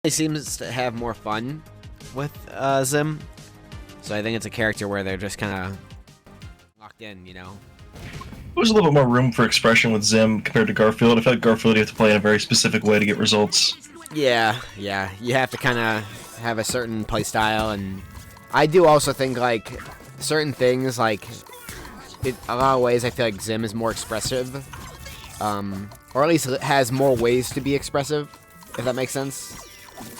He seems to have more fun with Zim, so I think it's a character where they're just kind of locked in, you know. There's a little bit more room for expression with Zim compared to Garfield. I feel like Garfield you have to play in a very specific way to get results. Yeah, you have to kind of have a certain play style, and I do also think like certain things like in a lot of ways I feel like Zim is more expressive, or at least it has more ways to be expressive, if that makes sense.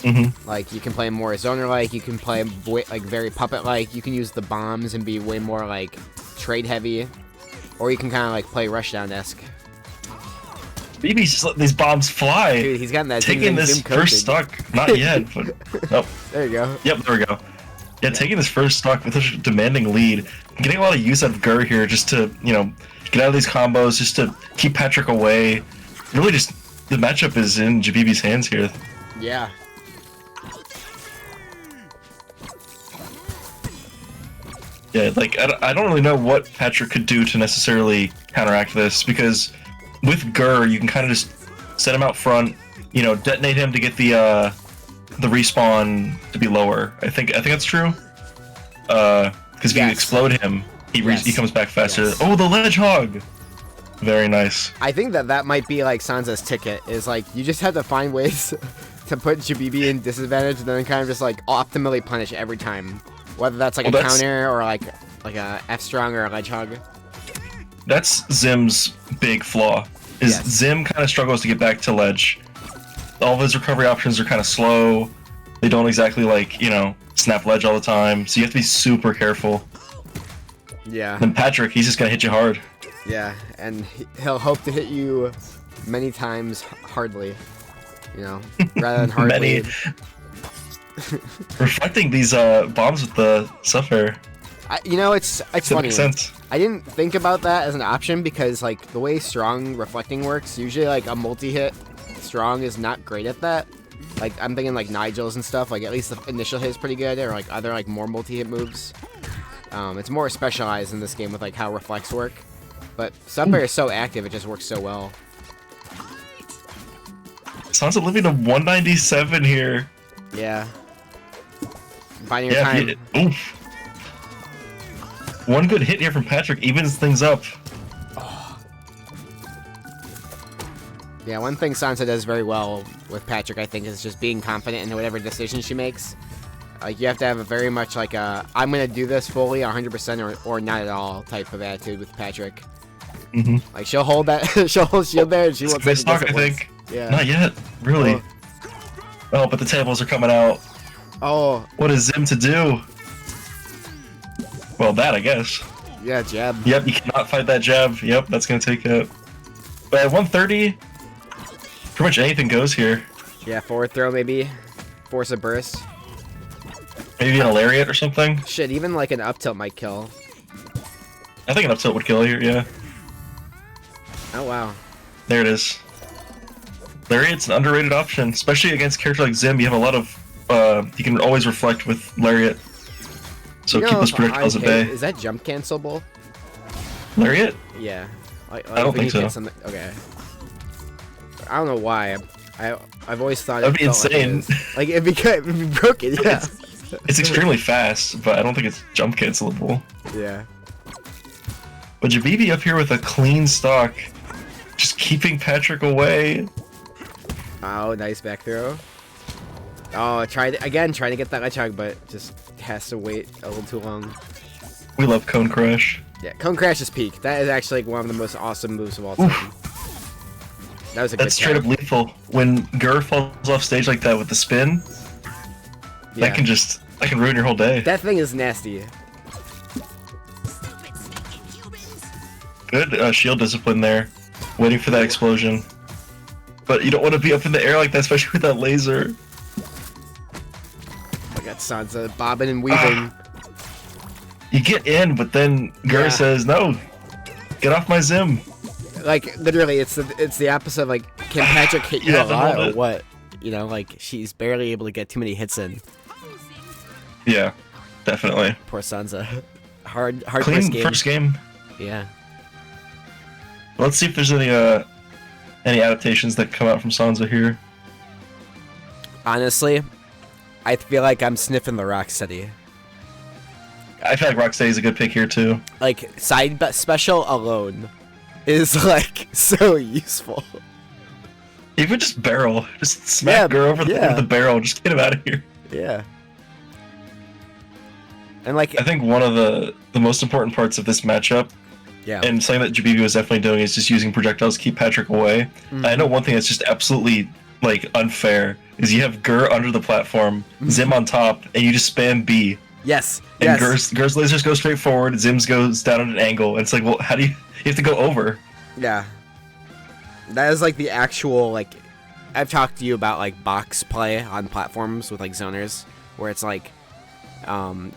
Mm-hmm. Like, you can play more zoner-like, you can play like very puppet-like, you can use the bombs and be way more like trade-heavy, or you can kind of like play Rushdown-esque. BB's just letting these bombs fly. Dude, he's gotten that taking this first stock. Not yet, but oh. There you go. Yep, there we go. Yeah, taking this first stock with such a demanding lead, getting a lot of use out of Gur here, just to get out of these combos, just to keep Patrick away. Really, just the matchup is in Jabibi's hands here. Yeah. Yeah, like, I don't really know what Patrick could do to necessarily counteract this, because with Gur, you can kind of just set him out front, detonate him to get the respawn to be lower. I think that's true. Because if you explode him, he comes back faster. Yes. Oh, the ledge hog! Very nice. I think that might be like Sansa's ticket, is like, you just have to find ways to put Jabibi in disadvantage and then kind of just like optimally punish every time. Whether that's like a counter or like a F strong or a ledge hog. That's Zim's big flaw. Zim kind of struggles to get back to ledge. All of his recovery options are kind of slow. They don't exactly snap ledge all the time. So you have to be super careful. Yeah. And Patrick, he's just gonna hit you hard. Yeah, and he'll hope to hit you many times hardly, rather than hardly. Reflecting these bombs with the Suffer. It's funny. Makes sense. I didn't think about that as an option because like the way strong reflecting works, usually like a multi-hit strong is not great at that. Like I'm thinking like Nigel's and stuff, like at least the initial hit is pretty good, or like other like more multi-hit moves. It's more specialized in this game with like how reflects work. But Suffer is so active, it just works so well. Sansa living to 197 here. Yeah. Biding your time. Oof. One good hit here from Patrick evens things up. Oh. Yeah, one thing Sansa does very well with Patrick, I think, is just being confident in whatever decision she makes. Like, you have to have a very much like a, I'm going to do this fully 100% or not at all type of attitude with Patrick. Mm-hmm. Like, she'll hold that, she'll hold shield there and she won't take it. I think. Yeah. Not yet, really. Oh, but the tables are coming out. Oh. What is Zim to do? Well, that, I guess. Yeah, jab. Yep, you cannot fight that jab. Yep, that's going to take it. But at 130, pretty much anything goes here. Yeah, forward throw maybe. Force a burst. Maybe an lariat or something? Shit, even like an up tilt might kill. I think an up tilt would kill here, yeah. Oh, wow. There it is. Lariat's an underrated option, especially against a character like Zim. You have a lot of, you can always reflect with Lariat. So keep those projectiles at bay. Is that jump cancelable? Lariat? Yeah. I don't think so. Okay. I don't know why. I've always thought that'd be insane. Like it'd be broken. Yeah. It's extremely fast, but I don't think it's jump cancelable. Yeah. But Jabibi up here with a clean stock, just keeping Patrick away. Oh, nice back throw. Oh, trying to get that ledge hug, but just has to wait a little too long. We love Cone Crash. Yeah, Cone Crash is peak. That is actually like one of the most awesome moves of all time. Oof. That was a good That's straight up lethal. When Gur falls off stage like that with the spin, that can ruin your whole day. That thing is nasty. Good shield discipline there, waiting for that explosion. But you don't want to be up in the air like that, especially with that laser. I got Sansa bobbing and weaving. You get in, but then Gur says, "No, get off my Zim." Like literally, it's the opposite of like, can Patrick hit you a lot or what? Like she's barely able to get too many hits in. Yeah, definitely. Poor Sansa. Hard Clean first game. Yeah. Let's see if there's any adaptations that come out from Sansa here. Honestly, I feel like I'm sniffing the Rocksteady. I feel like Rocksteady's a good pick here too. Like, special alone is, like, so useful. Even just barrel. Just smack her over the head with the barrel. Just get him out of here. Yeah. And, like... I think one of the most important parts of this matchup, and something that Jabibi was definitely doing, is just using projectiles to keep Patrick away. I know one thing that's just absolutely, like, unfair is you have Gur under the platform, Zim on top, and you just spam B. Yes. And Gur's lasers go straight forward, Zim's goes down at an angle, and it's like, well, how do you have to go over? Yeah. That is like the actual, like, I've talked to you about like box play on platforms with like zoners, where it's like,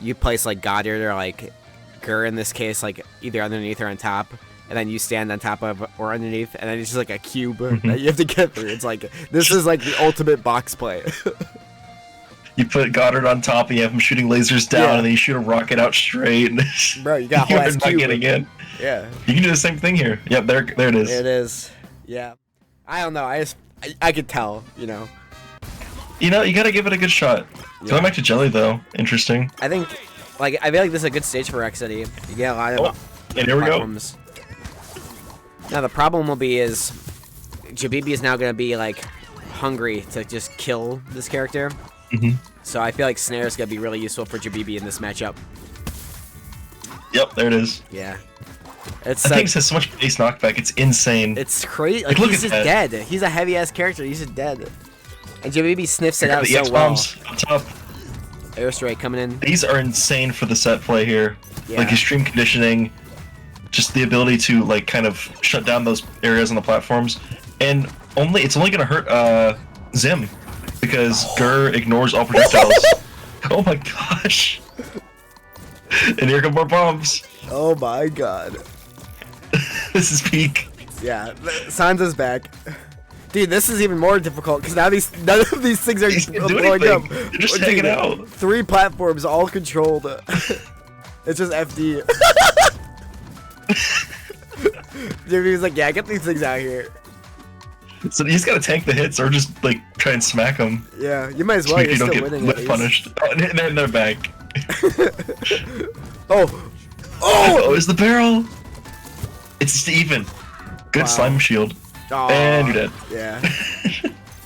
you place like Goddard or like Gur in this case, like either underneath or on top, and then you stand on top of or underneath, and then it's just like a cube that you have to get through. It's like, this is like the ultimate box play. You put Goddard on top, and you have him shooting lasers down, and then you shoot a rocket out straight. Bro, you got you're not getting in. Yeah. You can do the same thing here. Yep, there it is. There it is. Yeah. I don't know. I could tell, you know. You know, you gotta give it a good shot. Yeah. Going back to Jelly, though, interesting. I think, like, I feel like this is a good stage for Rocksteady. You get a lot of and here we go. Now, the problem will be is Jabibi is now gonna be, like, hungry to just kill this character. So I feel like Snare is gonna be really useful for Jabibi in this matchup. Yep, there it is. Yeah. That thing has so much base knockback, it's insane. It's crazy. Like, he's just dead. He's a heavy-ass character, he's just dead. And Jabibi sniffs it out so well. On top. Airstrike coming in. These are insane for the set play here. Yeah. Like, extreme conditioning, just the ability to, like, kind of shut down those areas on the platforms. And it's only gonna hurt, Zim. Because Gur ignores all projectiles. Oh my gosh. And here come more bombs. Oh my god. This is peak. Yeah, Sansa's back. Dude, this is even more difficult because now none of these things are blowing up. They're just hanging out. 3 platforms, all controlled. It's just FD. Jimmy's like, yeah, get these things out here. So he's got to tank the hits or just like try and smack them. Yeah, you might as well. You don't get punished. Oh, and then they're back. Oh, is the barrel? It's just even. Good slime shield. Aww. And you're dead. Yeah.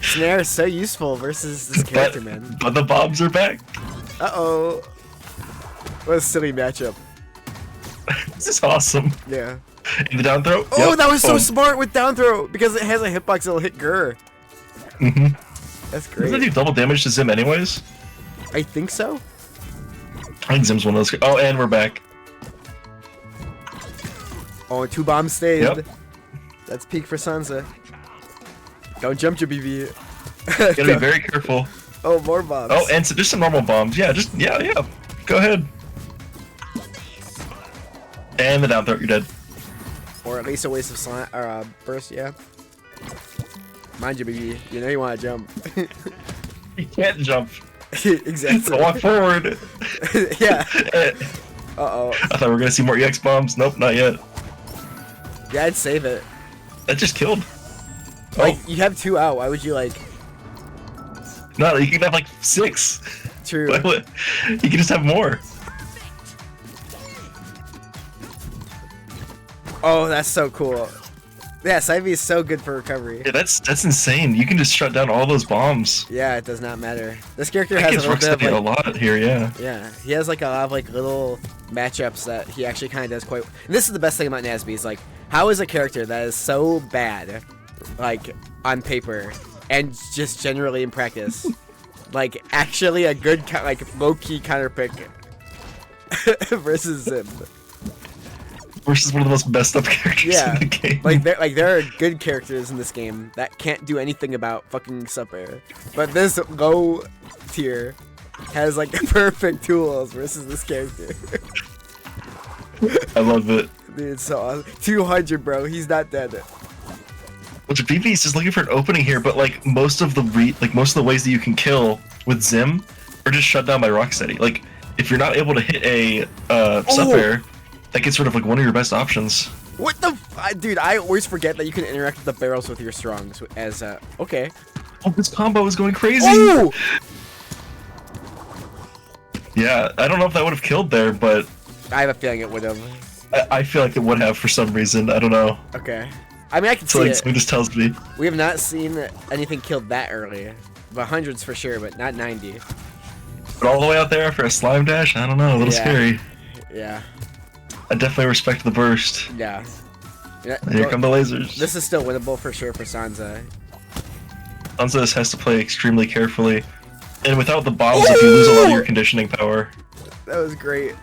Snare is so useful versus this character, man. But the bombs are back. Uh-oh. What a silly matchup. This is awesome. Yeah. In the down throw? Oh, that was so smart with down throw because it has a hitbox that'll hit Gur. That's great. Doesn't it do double damage to Zim anyways? I think so. I think Zim's one of those. Oh, and we're back. Oh, 2 bombs stayed. Yep. That's peak for Sansa. Don't jump, Jabibi. Gotta be very careful. Oh, more bombs. Oh, and so just some normal bombs. Yeah, yeah. Go ahead. And the down throw, you're dead. Or at least a waste of slime or burst, yeah. Mind you, baby, you know you want to jump. You can't jump. Exactly. So walk forward. Yeah. Uh-oh. I thought we were gonna see more EX bombs. Nope, not yet. Yeah, I'd save it. That just killed. Like, you have 2 out. Why would you, like... No, you can have, like, 6. True. You can just have more. Oh, that's so cool. Yeah, Sivy is so good for recovery. Yeah, that's insane. You can just shut down all those bombs. Yeah, it does not matter. This character has a little bit of, like, a lot here, yeah. Yeah, he has like a lot of like little matchups that he actually kind of does quite. And this is the best thing about NASB is like, how is a character that is so bad, like on paper, and just generally in practice, like actually a good like low-key counter pick versus Zim. Versus one of the most messed up characters in the game. Like there are good characters in this game that can't do anything about fucking sub air. But this low tier has like perfect tools versus this character. I love it. Dude, it's so awesome. 200, bro. He's not dead. Well, Jabibi is just looking for an opening here, but like most of the ways that you can kill with Zim are just shut down by Rocksteady. Like if you're not able to hit a sub air, that gets sort of like one of your best options. What the dude, I always forget that you can interact with the barrels with your strongs as okay. Oh, this combo is going crazy. Ooh! Yeah, I don't know if that would have killed there, but I have a feeling it would have. I feel like it would have for some reason. I don't know. Okay. I mean, I can So see like, it. something just tells me. We have not seen anything killed that early. But hundreds for sure, but not 90. But all the way out there for a slime dash, I don't know, a little scary. Yeah. I definitely respect the burst. Yeah. And here come the lasers. This is still winnable for sure for Sansa. Sansa has to play extremely carefully. And without the bombs, if you lose a lot of your conditioning power. That was great.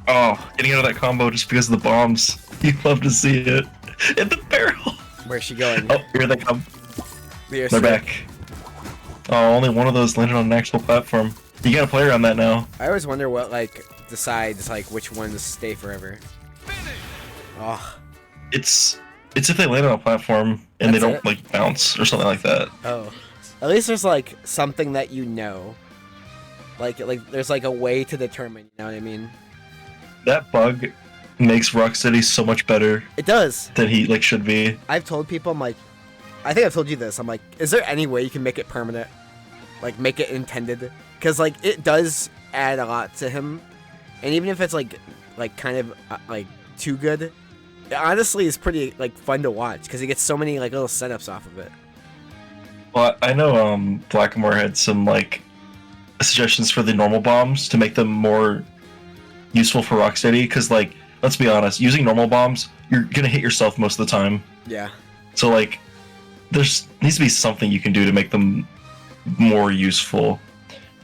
Oh, getting out of that combo just because of the bombs. You love to see it. In the barrel. Where's she going? Oh, here they come. They're back. Oh, only one of those landed on an actual platform. You gotta play around that now. I always wonder what, like, decides, like, which ones stay forever. Oh. It's if they land on a platform and they That's don't, it? like, bounce or something like that. Oh. At least there's, like, something that you know. Like, there's, like, a way to determine, you know what I mean? That bug makes Rocksteady so much better It does. than he, like, should be. I've told people, I'm like, I think I've told you this, I'm like, is there any way you can make it permanent? Like, make it intended? Because, like, it does add a lot to him. And even if it's, like kind of, like, too good, it honestly is pretty, like, fun to watch. Because he gets so many, like, little setups off of it. Well, I know, Blackamore had some, like, suggestions for the normal bombs to make them more useful for Rocksteady. Because, like, let's be honest, using normal bombs, you're gonna hit yourself most of the time. Yeah. So, like, there's needs to be something you can do to make them more useful.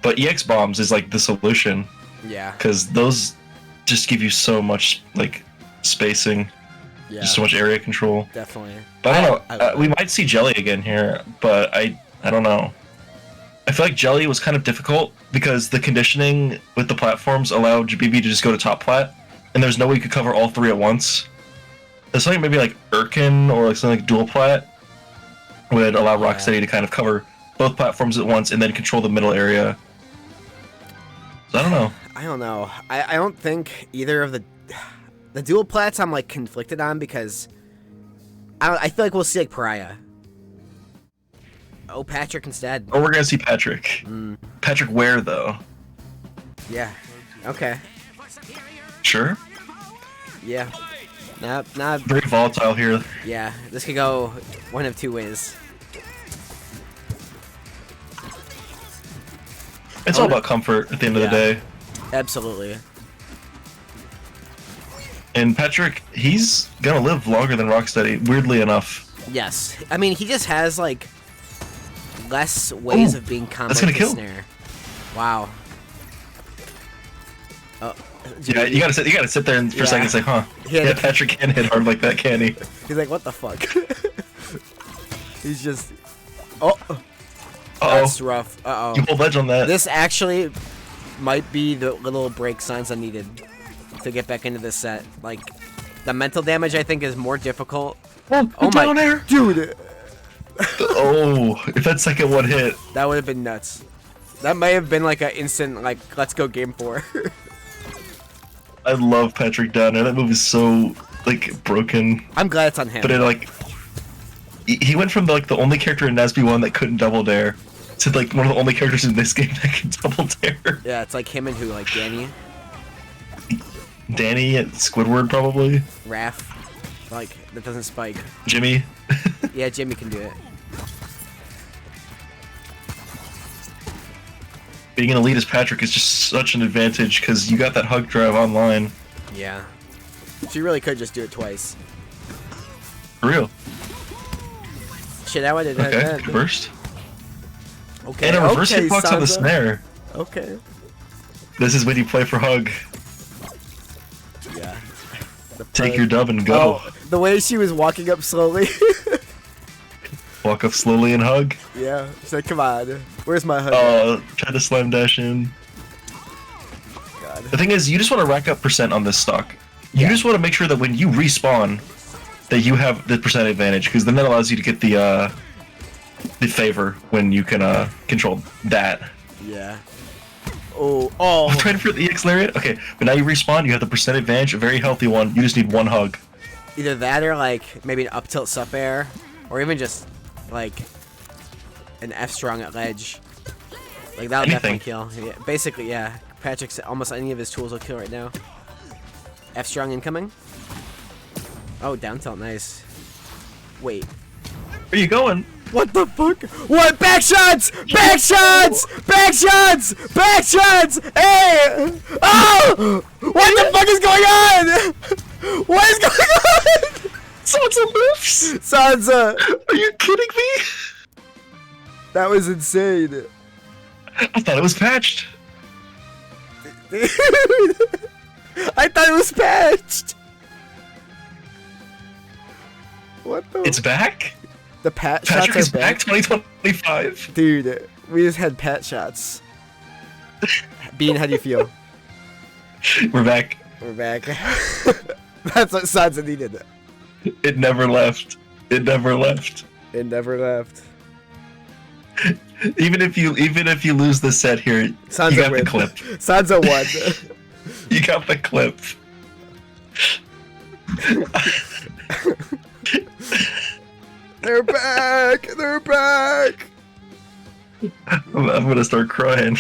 But EX bombs is like the solution. Yeah. Because those just give you so much, like, spacing. Yeah. Just so much area control. Definitely. But I don't I know. We might see Jelly again here, but I don't know. I feel like Jelly was kind of difficult because the conditioning with the platforms allowed Jabibi to just go to top plat, and there's no way you could cover all three at once. There's something maybe like Urkin or like something like dual plat would allow Rocksteady to kind of cover both platforms at once and then control the middle area. So I don't know. I don't know. I don't think either of the dual plats I'm like conflicted on because I feel like we'll see like Pariah. Oh, Patrick instead. Or we're gonna see Patrick. Patrick where though? Yeah. Okay. Sure. Yeah. Not. Very volatile here. Yeah. This could go one of two ways. It's all about comfort at the end of the day. Absolutely. And Patrick, he's gonna live longer than Rocksteady, weirdly enough. Yes. I mean, he just has like less ways of being combo that's gonna kill. snare. Wow. Oh. Yeah, you gotta sit there and for a second and say, huh? Yeah, Patrick can't hit hard like that, can he? He's like, what the fuck? He's just. Oh. Uh-oh. That's rough. Uh-oh. You hold ledge on that. This actually might be the little break Sansa needed to get back into this set. Like, the mental damage I think is more difficult. Oh my air. Dude. Oh, if that second one hit. That would have been nuts. That may have been like an instant, like, let's go game 4. I love Patrick down there. That move is so, like, broken. I'm glad it's on him. But it, like, he went from, like, the only character in NASB 1 that couldn't double dare to, like, one of the only characters in this game that can double dare. Yeah, it's like him and who, like Danny? Danny at Squidward, probably. Raph. Like, that doesn't spike. Jimmy. Yeah, Jimmy can do it. Being an elite as Patrick is just such an advantage because you got that hug drive online. Yeah. She really could just do it twice. For real. Shit, I wanted to Okay, good burst. Okay, And a reverse okay, hitbox on the Sansa. snare. Okay. This is when you play for hug. Yeah. Take your dub and go. Oh, the way she was walking up slowly. Walk up slowly and hug. Yeah. She's like, come on. Where's my hug? Try to slam dash in. God. The thing is, you just want to rack up percent on this stock. You just want to make sure that when you respawn, that you have the percent advantage, because then that allows you to get the favor when you can control that. Yeah. Oh. Trying for the EX Lariat? Okay, but now you respawn, you have the percent advantage, a very healthy one. You just need one hug. Either that or like maybe an up tilt sup air, or even just like an F strong at ledge. Like that'll definitely kill. Yeah, basically, yeah. Patrick's almost any of his tools will kill right now. F strong incoming. Oh, down tilt, nice. Wait. Where are you going? What the fuck? What? Back shots! Back shots! Back shots! Back shots! Hey! Oh! What the fuck is going on? What is going on? Sansa lifts! Sansa! Are you kidding me? That was insane. I thought it was patched. Dude. I thought it was patched. What the? It's back? The pat Patrick shots is are back 2025. Dude, we just had pat shots. Bean, how do you feel? We're back. We're back. That's what Sansa needed. It never left. It never left. It never left. Even if you lose the set here, Sansa you got wins. the clip. Sansa won. You got the clip. They're back! They're back! I'm gonna start crying.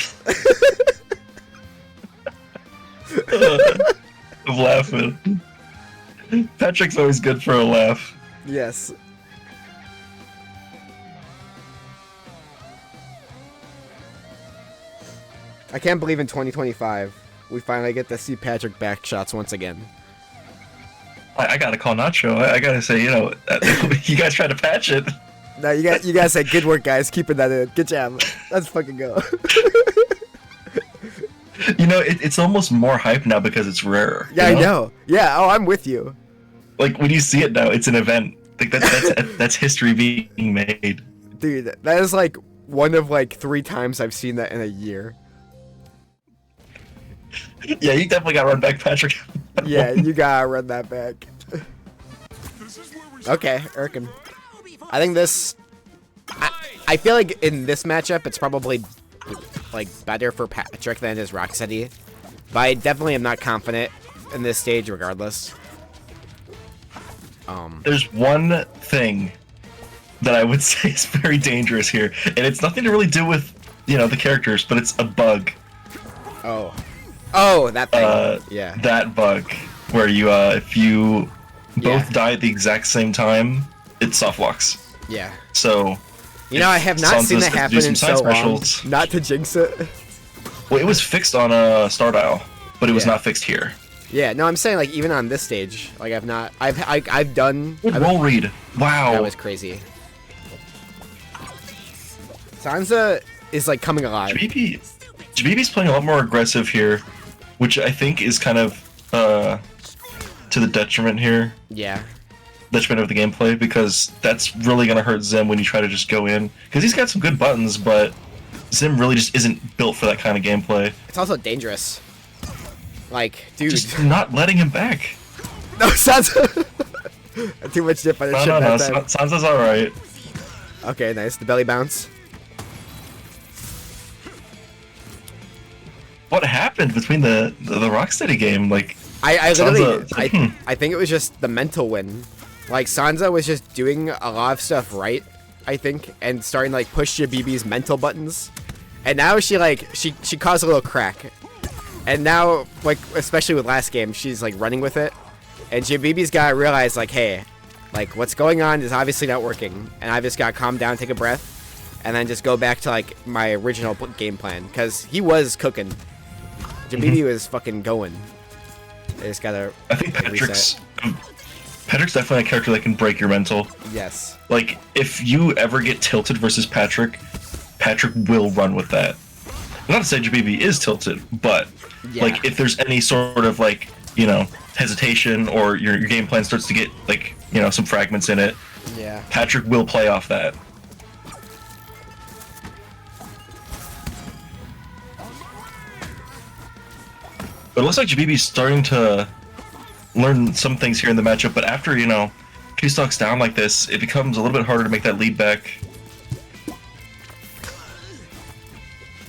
I'm laughing. Patrick's always good for a laugh. Yes. I can't believe in 2025 we finally get to see Patrick back shots once again. I gotta call Nacho. I gotta say, you know, you guys tried to patch it. No, you guys said good work, guys. Keeping that in. Good job. Let's fucking go. You know, it's almost more hype now because it's rare. Yeah, I know. Yeah. Oh, I'm with you. Like when you see it now, it's an event. Like that's history being made. Dude, that is like one of like 3 times I've seen that in a year. Yeah, you definitely gotta run back, Patrick. Yeah, you gotta run that back. Okay, Erkin. I think this... I feel like in this matchup, it's probably like better for Patrick than it is Rocksteady. But I definitely am not confident in this stage regardless. There's one thing that I would say is very dangerous here, and it's nothing to really do with, you know, the characters, but it's a bug. Oh. Oh, that thing. Yeah. That bug where you, if you both die at the exact same time, it soft locks. Yeah. So. You know, I have not seen that happen in so long. Not to jinx it. Well, it was fixed on Star Dial, but it was not fixed here. Yeah, no, I'm saying like even on this stage, like I've done. Roll read. Wow. That was crazy. Sansa is like coming alive. Jabibi's playing a lot more aggressive here, which I think is kind of to the detriment here. Yeah. Detriment of the gameplay, because that's really gonna hurt Zim when you try to just go in. Because he's got some good buttons, but Zim really just isn't built for that kind of gameplay. It's also dangerous. Like, dude. Just not letting him back. No, Sansa. Too much dip on his shit that time. Sansa's alright. Okay, nice. The belly bounce. What happened between the Rocksteady game? Like, I literally, Sansa, I think it was just the mental win. Like, Sansa was just doing a lot of stuff right, I think, and starting to, like, push Jabibi's mental buttons. And now she caused a little crack. And now, like, especially with last game, she's, like, running with it. And Jabibi's gotta realize, like, hey, like, what's going on is obviously not working. And I just gotta calm down, take a breath, and then just go back to, like, my original game plan. Because he was cooking. Jabibi was fucking going. I just gotta. I think Patrick's definitely a character that can break your mental. Yes. Like, if you ever get tilted versus Patrick will run with that. Not to say Jabibi is tilted, but like if there's any sort of like, you know, hesitation or your game plan starts to get like, you know, some fragments in it. Yeah. Patrick will play off that. But it looks like Jabibi's starting to learn some things here in the matchup, but after, you know, Q-Stock's down like this, it becomes a little bit harder to make that lead back.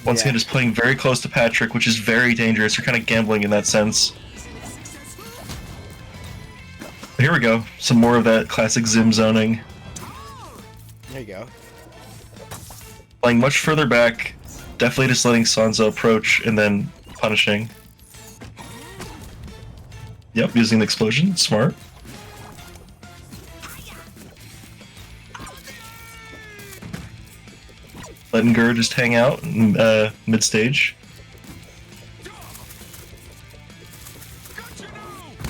Once again, just playing very close to Patrick, which is very dangerous. You're kind of gambling in that sense. But here we go. Some more of that classic Zim zoning. Here There you go. Playing much further back, definitely just letting Sansa approach and then punishing. Yep, using the explosion, smart. Letting Gur just hang out in mid-stage.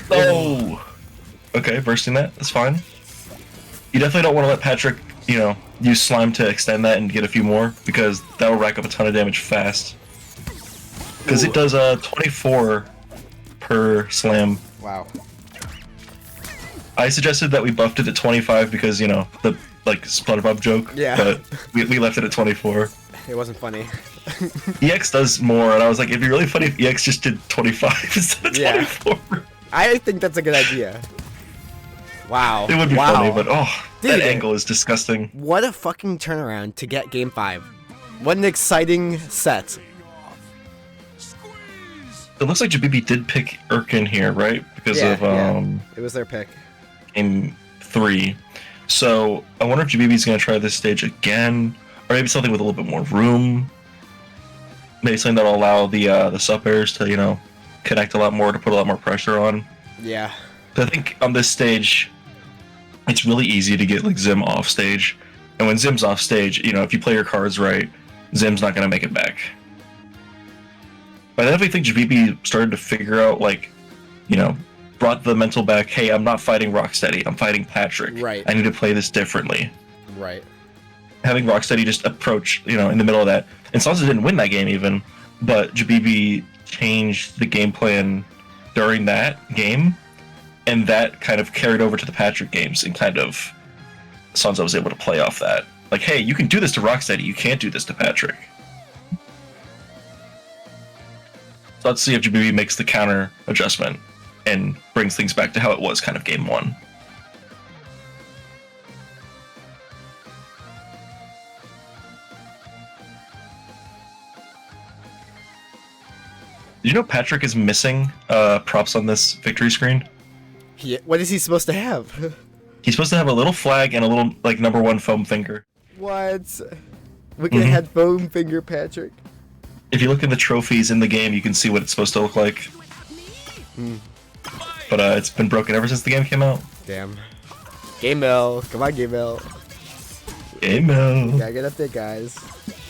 Oh! Okay, bursting that, that's fine. You definitely don't want to let Patrick, you know, use slime to extend that and get a few more, because that will rack up a ton of damage fast. Because it does 24 per slam. Wow. I suggested that we buffed it to 25 because, you know, the like SpongeBob joke. Yeah. But we left it at 24. It wasn't funny. EX does more, and I was like, it'd be really funny if EX just did 25 instead of 24. I think that's a good idea. Wow. It would be funny, but Dude, that angle is disgusting. What a fucking turnaround to get Game 5. What an exciting set. It looks like Jabibi did pick Erkin here, right? Because of It was their pick. Game 3. So I wonder if Jabibi's gonna try this stage again, or maybe something with a little bit more room. Maybe something that'll allow the sup airs to, you know, connect a lot more, to put a lot more pressure on. Yeah. So I think on this stage, it's really easy to get like Zim off stage, and when Zim's off stage, you know, if you play your cards right, Zim's not gonna make it back. But I definitely think Jabibi started to figure out, like, you know, brought the mental back, hey, I'm not fighting Rocksteady, I'm fighting Patrick. Right. I need to play this differently. Right. Having Rocksteady just approach, you know, in the middle of that. And Sansa didn't win that game even, but Jabibi changed the game plan during that game, and that kind of carried over to the Patrick games, and kind of Sansa was able to play off that. Like, hey, you can do this to Rocksteady, you can't do this to Patrick. So let's see if Jabibi makes the counter adjustment and brings things back to how it was kind of game 1. Did you know Patrick is missing props on this victory screen? Yeah. What is he supposed to have? He's supposed to have a little flag and a little, like, #1 foam finger. What? We could have had foam finger Patrick. If you look in the trophies in the game, you can see what it's supposed to look like. But it's been broken ever since the game came out. Damn. Game Mill. Come on, Game Mill. Game Mill. Gotta get up there, guys.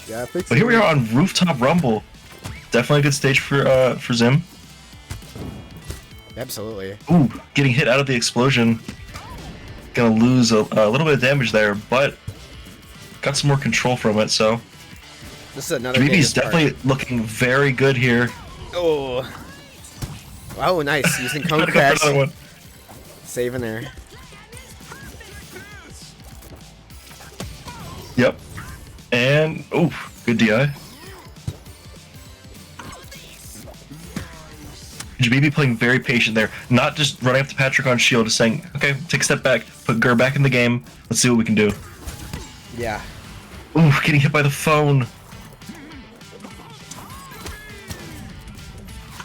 Gotta fix it. But here we are on Rooftop Rumble. Definitely a good stage for Zim. Absolutely. Ooh, getting hit out of the explosion. Gonna lose a little bit of damage there, but got some more control from it, so. This is another Jabibi's definitely looking very good here. Oh. Wow, nice. Using Cone Crash. Saving there. Yep. And, oh, good DI. Jabibi playing very patient there. Not just running up to Patrick on shield, just saying, okay, take a step back, put Gur back in the game, let's see what we can do. Yeah. Ooh, getting hit by the phone.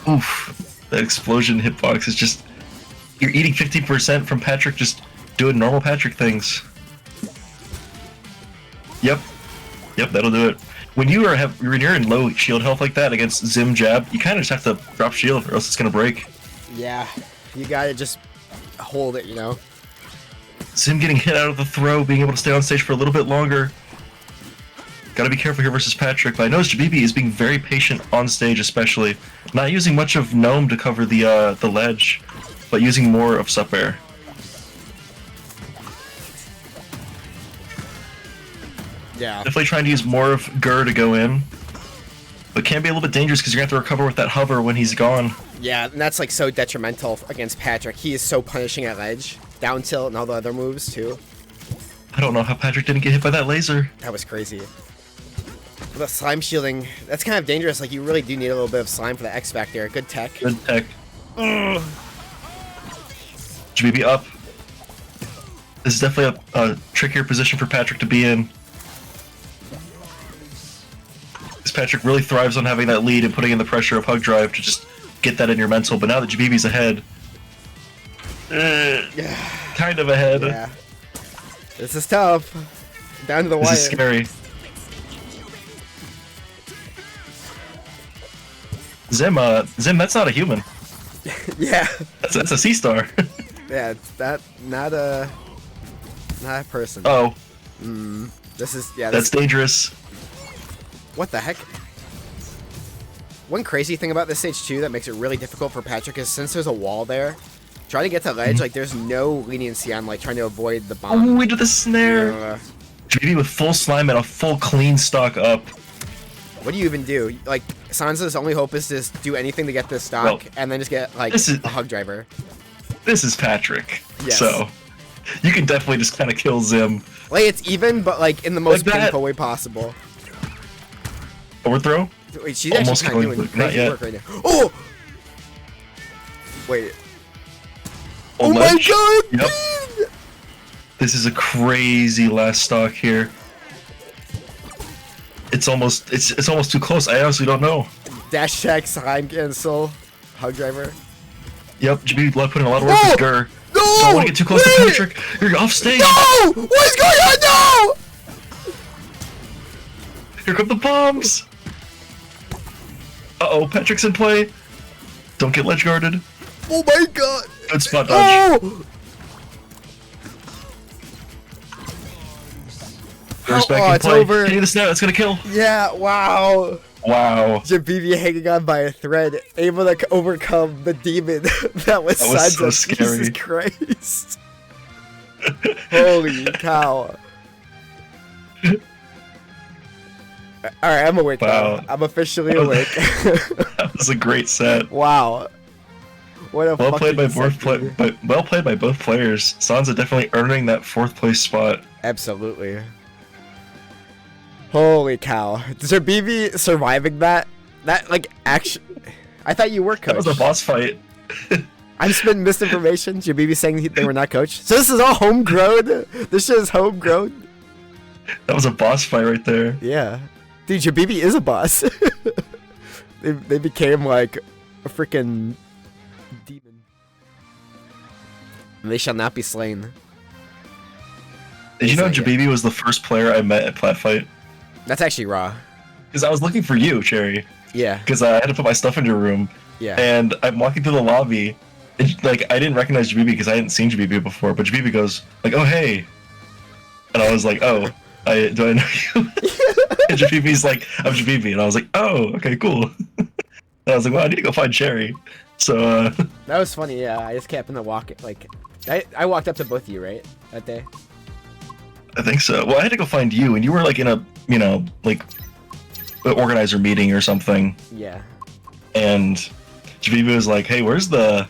Oof, that explosion hitbox is just... You're eating 50% from Patrick just doing normal Patrick things. Yep. Yep, that'll do it. When you're in low shield health like that against Zim jab, you kind of just have to drop shield or else it's gonna break. Yeah, you gotta just hold it, you know? Zim getting hit out of the throw, being able to stay on stage for a little bit longer. Gotta be careful here versus Patrick, but I noticed Jabibi is being very patient on stage especially. Not using much of Gnome to cover the ledge, but using more of sup air. Yeah. Definitely trying to use more of Gur to go in, but can be a little bit dangerous because you're gonna have to recover with that hover when he's gone. Yeah, and that's like so detrimental against Patrick. He is so punishing at ledge, down tilt, and all the other moves too. I don't know how Patrick didn't get hit by that laser. That was crazy. The slime shielding, that's kind of dangerous. Like, you really do need a little bit of slime for the X Factor. Good tech. Good tech. Jabibi up. This is definitely a trickier position for Patrick to be in. Because Patrick really thrives on having that lead and putting in the pressure of Hug Drive to just get that in your mental. But now that Jabibi's ahead, kind of ahead. Yeah. This is tough. Down to the wire. This is scary. Zim, that's not a human. Yeah. That's a sea star. Yeah, it's not a person. Oh. This is That's dangerous. What the heck? One crazy thing about this stage too that makes it really difficult for Patrick is since there's a wall there, trying to get to ledge, like there's no leniency on like trying to avoid the bomb. Oh, we did the snare. JB with full slime and a full clean stock up. What do you even do? Like Sansa's only hope is to just do anything to get this stock and then just get like a hug driver. This is Patrick. Yes. So you can definitely just kind of kill Zim. Like it's even, but like in the most Like that. painful way possible. Overthrow? Wait, she's Almost actually kind of doing crazy work right now. Oh! Wait. Oh my god! Yep. This is a crazy last stock here. It's almost too close. I honestly don't know. Dash attack, slime cancel, hug driver. Yep, JB putting a lot of work with Gur. No! Don't want to get too close to Patrick. You're off stage. No! What is going on? No! Here come the bombs. Uh-oh, Patrick's in play. Don't get ledge guarded. Oh my god! Good spot dodge. Oh! Gur's back in it's play. over. Hitting the snap, that's gonna kill. Yeah, wow. Wow. Jabibi hanging on by a thread, able to overcome the demon that was Sansa. So scary. Jesus Christ. Holy cow. Alright, I'm awake now. I'm officially awake. That was a great set. Wow. What a Well played by fucking both well played by both players. Sansa definitely earning that 4th place spot. Absolutely. Holy cow. Jabibi surviving that? That, like, actually... I thought you were coach. That was a boss fight. I'm spitting misinformation. Jabibi saying they were not coach. So this is all homegrown? This shit is homegrown? That was a boss fight right there. Yeah. Dude, Jabibi is a boss. they became, like, a freaking demon. And they shall not be slain. Did you know Jabibi was the first player I met at Platfight? That's actually raw. Because I was looking for you, Cherry. Yeah. Because I had to put my stuff in your room. Yeah. And I'm walking through the lobby. And, like, I didn't recognize Jabibi because I hadn't seen Jabibi before. But Jabibi goes, like, oh, hey. And I was like, oh, do I know you? And Jabibi's like, I'm Jabibi. And I was like, oh, okay, cool. And I was like, well, I need to go find Cherry. So, That was funny, yeah. I just happened to walk, like... I walked up to both of you, right? That day? I think so. Well, I had to go find you, and you were, like, in a, you know, like, organizer meeting or something. Yeah. And Jabibi was like, hey, where's the